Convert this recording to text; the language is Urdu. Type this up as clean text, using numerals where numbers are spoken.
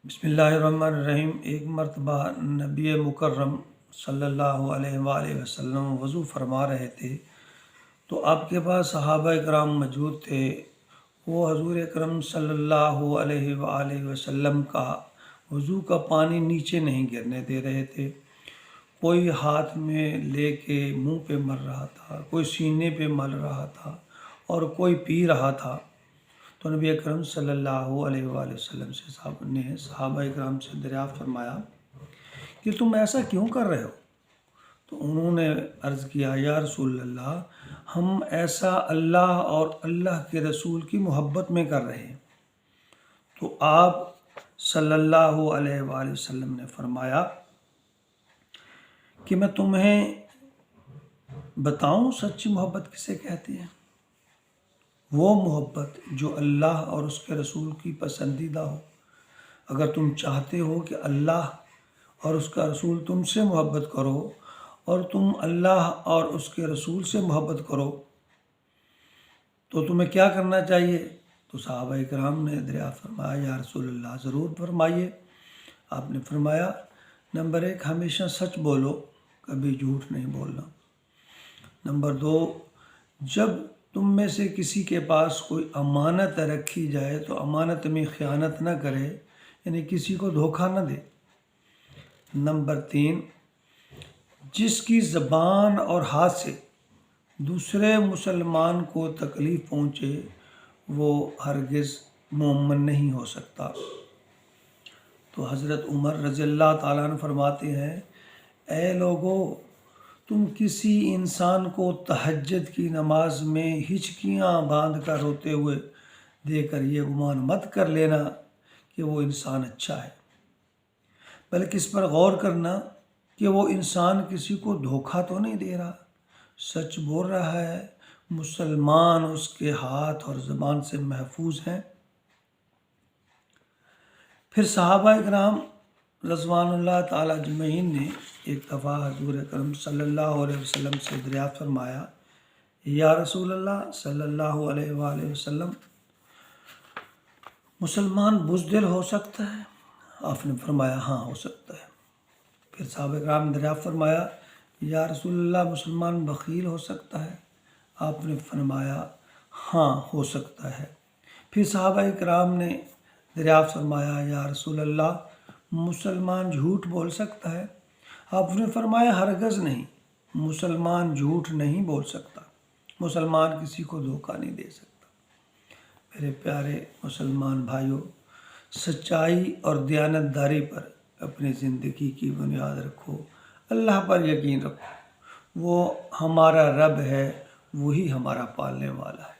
بسم اللہ الرحمن الرحیم۔ ایک مرتبہ نبی مکرم صلی اللہ علیہ وآلہ وسلم وضو فرما رہے تھے تو آپ کے پاس صحابہ کرام موجود تھے۔ وہ حضور اکرم صلی اللہ علیہ وآلہ وسلم کا وضو کا پانی نیچے نہیں گرنے دے رہے تھے۔ کوئی ہاتھ میں لے کے منہ پہ مل رہا تھا، کوئی سینے پہ مل رہا تھا اور کوئی پی رہا تھا۔ تو نبی اکرم صلی اللہ علیہ وآلہ وسلم سے صحابہ اکرام سے دریافت فرمایا کہ تم ایسا کیوں کر رہے ہو؟ تو انہوں نے عرض کیا، یا رسول اللہ، ہم ایسا اللہ اور اللہ کے رسول کی محبت میں کر رہے ہیں۔ تو آپ صلی اللہ علیہ وآلہ وسلم نے فرمایا کہ میں تمہیں بتاؤں سچی محبت کسے کہتے ہیں؟ وہ محبت جو اللہ اور اس کے رسول کی پسندیدہ ہو۔ اگر تم چاہتے ہو کہ اللہ اور اس کا رسول تم سے محبت کرو اور تم اللہ اور اس کے رسول سے محبت کرو تو تمہیں کیا کرنا چاہیے؟ تو صحابہ اکرام نے دریافت فرمایا، یا رسول اللہ ضرور فرمائیے۔ آپ نے فرمایا، نمبر 1، ہمیشہ سچ بولو، کبھی جھوٹ نہیں بولنا۔ نمبر 2، جب تم میں سے کسی کے پاس کوئی امانت رکھی جائے تو امانت میں خیانت نہ کرے، یعنی کسی کو دھوکہ نہ دے۔ نمبر 3، جس کی زبان اور ہاتھ سے دوسرے مسلمان کو تکلیف پہنچے وہ ہرگز مومن نہیں ہو سکتا۔ تو حضرت عمر رضی اللہ تعالیٰ عنہ فرماتے ہیں، اے لوگو، تم کسی انسان کو تہجد کی نماز میں ہچکیاں باندھ کر روتے ہوئے دیکھ کر یہ گمان مت کر لینا کہ وہ انسان اچھا ہے، بلکہ اس پر غور کرنا کہ وہ انسان کسی کو دھوکہ تو نہیں دے رہا، سچ بول رہا ہے، مسلمان اس کے ہاتھ اور زبان سے محفوظ ہیں۔ پھر صحابہ اکرام رضوان اللہ تعالیٰ اجمعین نے ایک دفعہ حضور اکرم صلی اللہ علیہ وسلم سے دریافت فرمایا، یا رسول اللہ صلی اللہ علیہ وآلہ وسلم، مسلمان بزدل ہو سکتا ہے؟ آپ نے فرمایا، ہاں ہو سکتا ہے۔ پھر صحابہ اکرام نے دریافت فرمایا، یا رسول اللہ، مسلمان بخیل ہو سکتا ہے؟ آپ نے فرمایا، ہاں ہو سکتا ہے۔ پھر صحابہ اکرام نے دریافت فرمایا، یا رسول اللہ، مسلمان جھوٹ بول سکتا ہے؟ آپ نے فرمایا، ہرگز نہیں، مسلمان جھوٹ نہیں بول سکتا، مسلمان کسی کو دھوکہ نہیں دے سکتا۔ میرے پیارے مسلمان بھائیوں، سچائی اور دیانتداری پر اپنی زندگی کی بنیاد رکھو، اللہ پر یقین رکھو، وہ ہمارا رب ہے، وہی ہمارا پالنے والا ہے۔